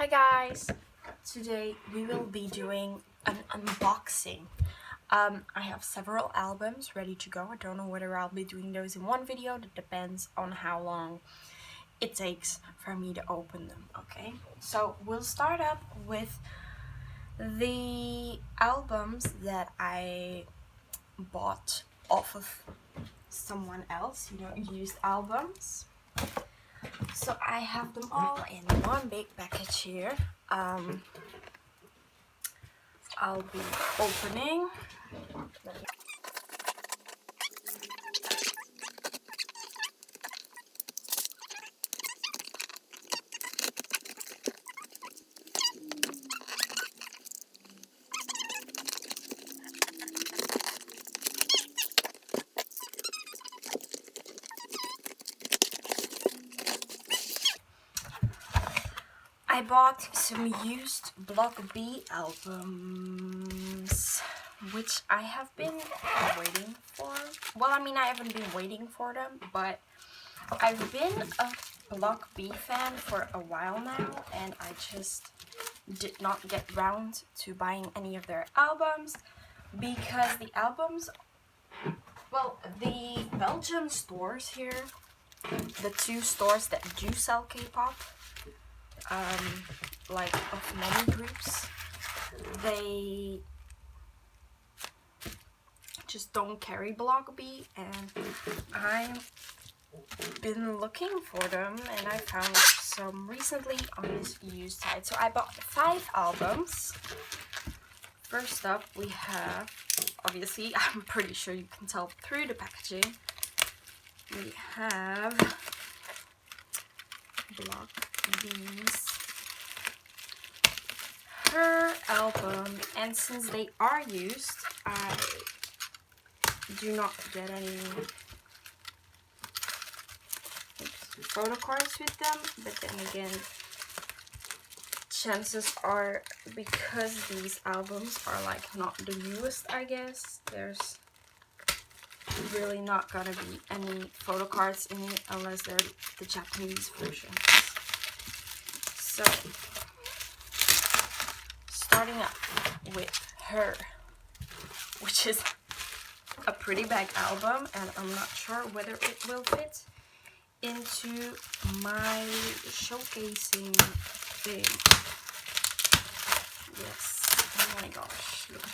Hi guys! Today we will be doing an unboxing. I have several albums ready to go. I don't know whether I'll be doing those in one video. That depends on how long it takes for me to open them, okay? So we'll start up with the albums that I bought off of someone else, used albums. So I have them all in one big package here. I'll be opening. I bought some used Block B albums, which I have been waiting for. Well, I mean, I haven't been waiting for them, but I've been a Block B fan for a while now, and I just did not get round to buying any of their albums because the albums, well, the Belgium stores here, the two stores that do sell K-pop, like of many groups, they just don't carry Block B, and I've been looking for them and I found some recently on this used site. So I bought 5 albums. First up we have, obviously I'm pretty sure you can tell through the packaging, we have Block B's H.E.R album, and since they are used, I do not get any photo cards with them, but then again, chances are, because these albums are like not the newest, I guess, there's really not gonna be any photo cards in it unless they're the Japanese versions. So starting up with H.E.R, which is a pretty big album, and I'm not sure whether it will fit into my showcasing thing. Yes, oh my gosh, look at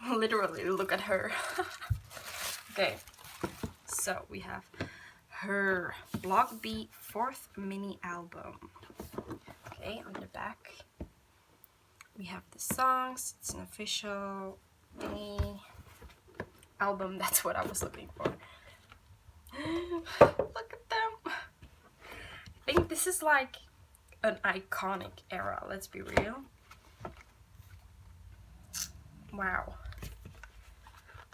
her. Literally, look at her. Okay, so we have H.E.R Block B 4th mini album. Okay, on the back we have the songs. It's an official thingy album. That's what I was looking for. Look at them. I think this is like an iconic era, let's be real. Wow.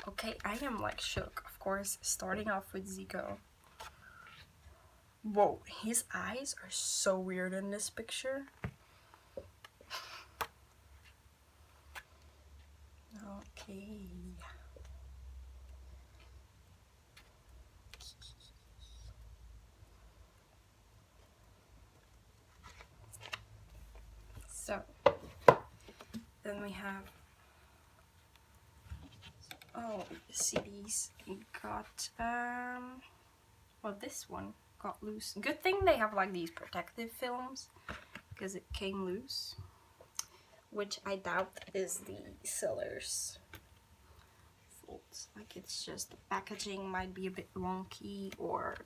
Okay, I am like shook, of course, starting off with Zico. Whoa, his eyes are so weird in this picture. Okay. So, then we have, oh, the CDs got, well, this one got loose. Good thing they have like these protective films, because it came loose, which I doubt is the seller's fault. Like, it's just the packaging might be a bit wonky, or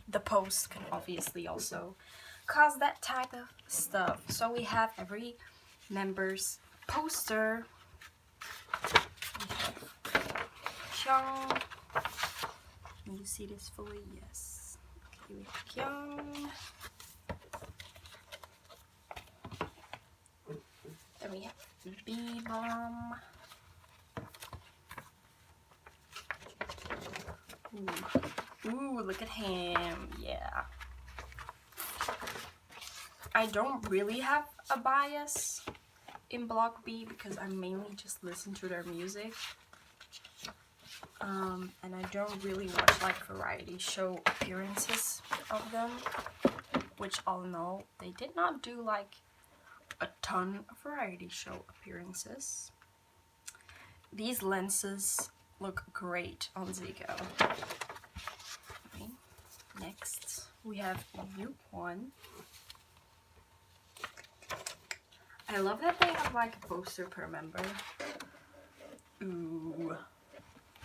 the post can obviously also cause that type of stuff. So we have every member's poster. We have Kyung. Can you see this fully? Yes. Okay, we have Kyung. Then we have B-Bomb. Ooh, look at him. Yeah. I don't really have a bias in Block B because I mainly just listen to their music. And I don't really watch like variety show appearances of them, which all in all, they did not do like a ton of variety show appearances. These lenses look great on Zico. Okay. Next, we have U-Kwon. I love that they have like a poster per member. Ooh.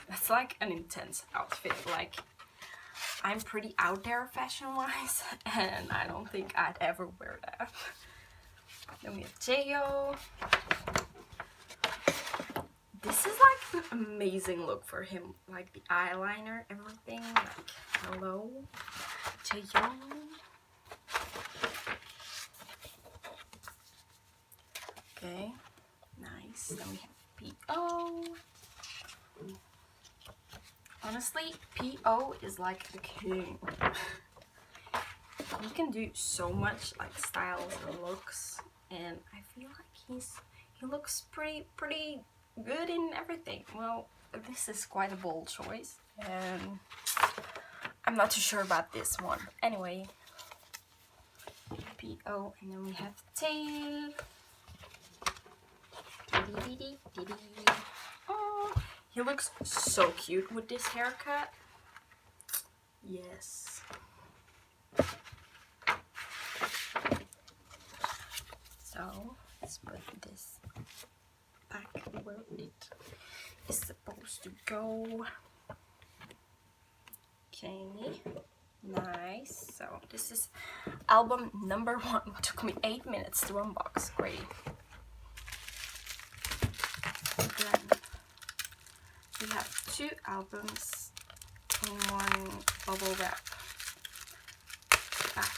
That's like an intense outfit. Like, I'm pretty out there fashion-wise, and I don't think I'd ever wear that. Then we have H.E.R. This is like an amazing look for him. Like the eyeliner, everything. Like, hello, H.E.R. Okay, nice. Then we have P.O. Honestly, P.O. is like the king. He can do so much like styles and looks, and I feel like he looks pretty good in everything. Well, this is quite a bold choice, and I'm not too sure about this one. Anyway, P.O. and then we have Tail. Oh, he looks so cute with this haircut. Yes. So let's put this back where it is supposed to go. Okay, nice. So this is album number 1. It took me 8 minutes to unbox. Great. Then we have 2 albums in one bubble wrap back.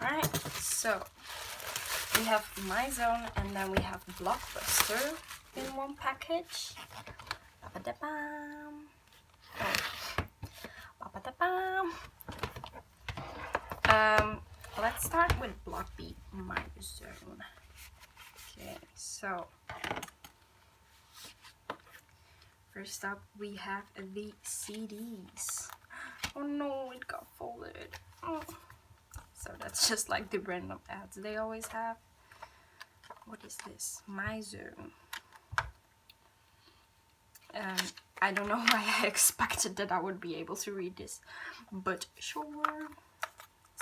Alright, so we have My Zone and then we have Blockbuster in one package. Ba-ba-da-bam. Oh. Ba-ba-da-bam. Let's start with Blockbeat My Zone. Okay, so first up we have the CDs. Oh no, it got folded. Oh. So that's just like the random ads they always have. What is this? My Zone. I don't know why I expected that I would be able to read this, but sure.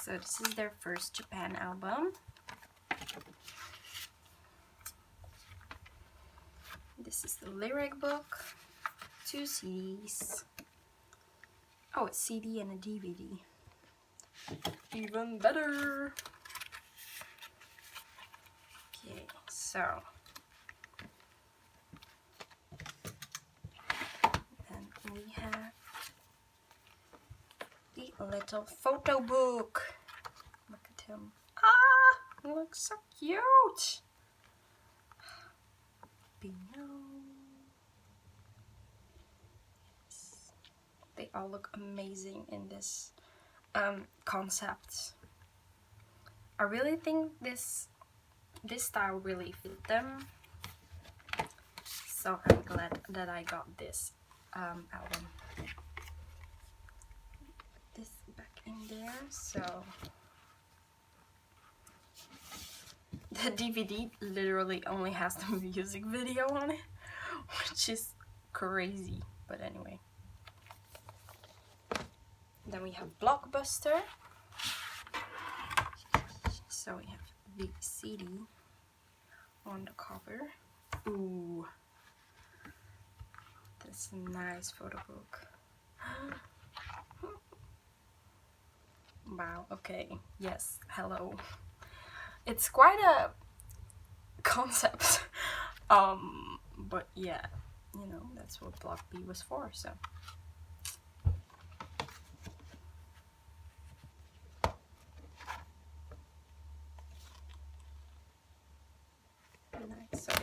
So this is their first Japan album. This is the lyric book. 2 CDs. Oh, it's CD and a DVD. Even better. Okay, so then we have the little photo book. Look at him. Ah, he looks so cute. Yes. They all look amazing in this concept. I really think this style really fit them, so I'm glad that I got this album. This back in there. So the DVD literally only has the music video on it, which is crazy, but anyway. Then we have Blockbuster. So we have the CD on the cover. Ooh, that's a nice photo book. Wow, okay, yes, hello. It's quite a concept, but yeah, you know, that's what Block B was for, so.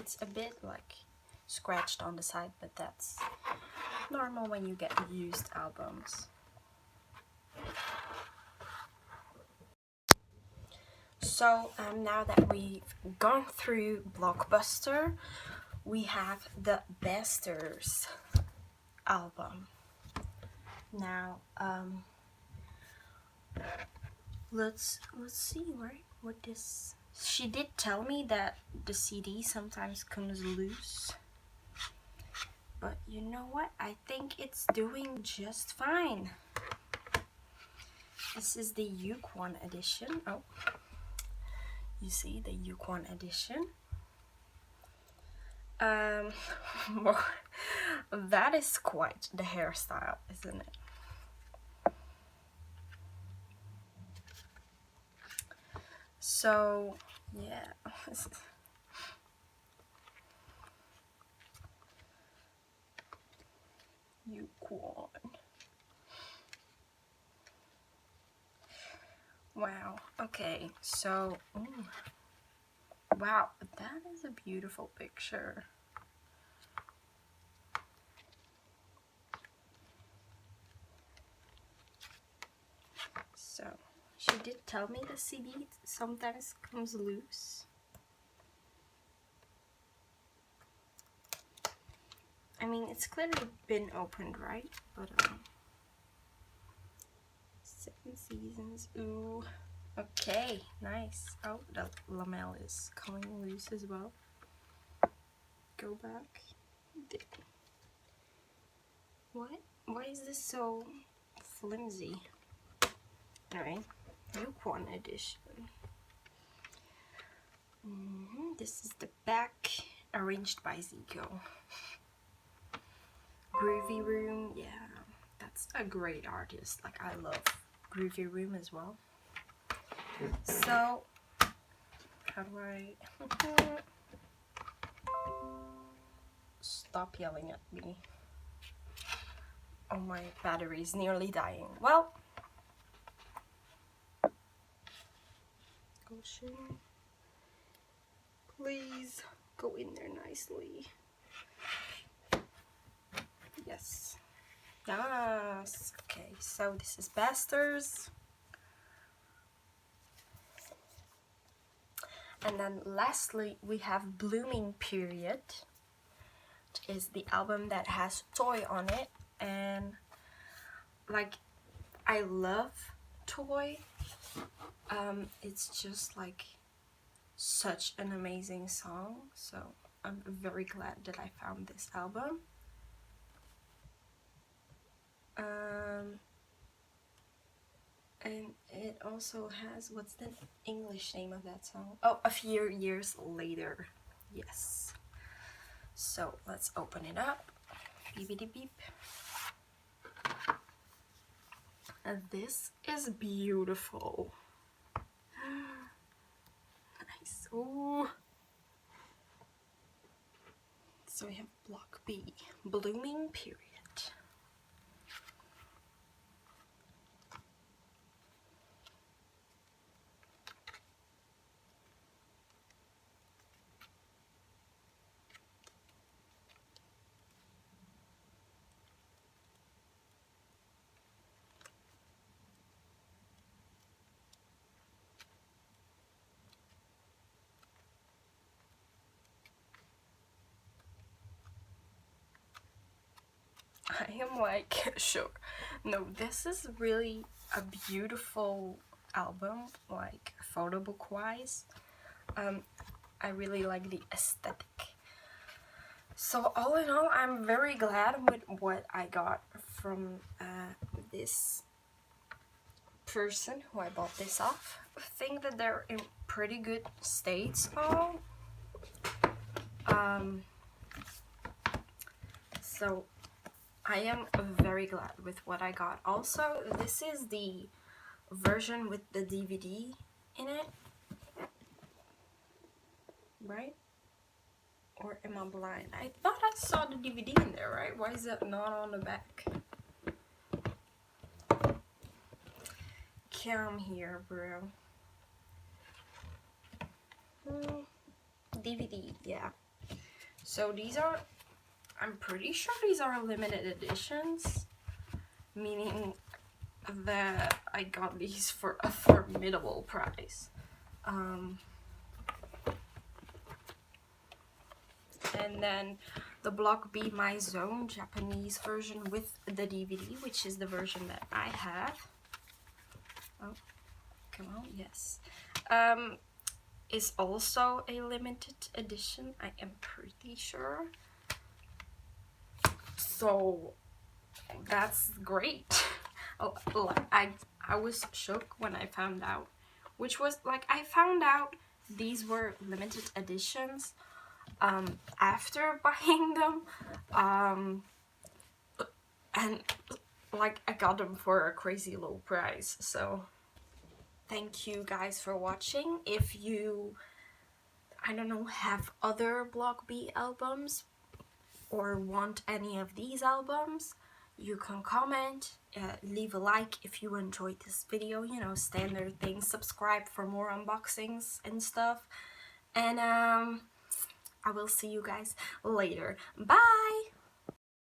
It's a bit like scratched on the side, but that's normal when you get used albums. So now that we've gone through Blockbuster, we have the Bastarz album. Now let's see, right, what this. She did tell me that the CD sometimes comes loose, but you know what, I think it's doing just fine. This is the U-Kwon edition. Oh, you see the U-Kwon edition. Well, that is quite the hairstyle, isn't it? So yeah, U-Kwon. Wow. Okay, so wow, that is a beautiful picture. So she did tell me the CD sometimes comes loose. I mean, it's clearly been opened, right? But 7 seasons. Ooh. Okay, nice. Oh, the lamel is coming loose as well. Go back. What? Why is this so flimsy? Alright, U-Kwon edition. This is the back, arranged by Zico. Groovy Room, yeah, that's a great artist. Like, I love Groovy Room as well. So, how do I stop yelling at me? Oh, my battery's nearly dying. Well, Goshen, please go in there nicely. Yes. Yes. Okay, so this is Bastarz. And then lastly, we have Blooming Period, which is the album that has Toy on it. And like, I love Toy. It's just like such an amazing song. So I'm very glad that I found this album. And it also has, what's the English name of that song? Oh, A Few Years Later. Yes. So let's open it up. Beepity beep. And this is beautiful. Nice. Ooh. So we have Block B, Blooming Period. I am like, sure. No, this is really a beautiful album, like photo book wise. I really like the aesthetic. So all in all, I'm very glad with what I got from this person who I bought this off. I think that they're in pretty good states all. So I am very glad with what I got. Also, this is the version with the DVD in it, right? Or am I blind? I thought I saw the DVD in there, right? Why is it not on the back? Come here, bro. DVD, yeah. So these are, I'm pretty sure these are limited editions, meaning that I got these for a formidable price. And then the Block B My Zone Japanese version with the DVD, which is the version that I have. Oh, come on, yes. Is also a limited edition, I am pretty sure. So that's great. I was shook when I found out, which was like, I found out these were limited editions after buying them, and like I got them for a crazy low price. So thank you guys for watching. If you, I don't know, have other Block B albums or want any of these albums, you can comment, leave a like if you enjoyed this video, you know, standard things, subscribe for more unboxings and stuff, and I will see you guys later. Bye!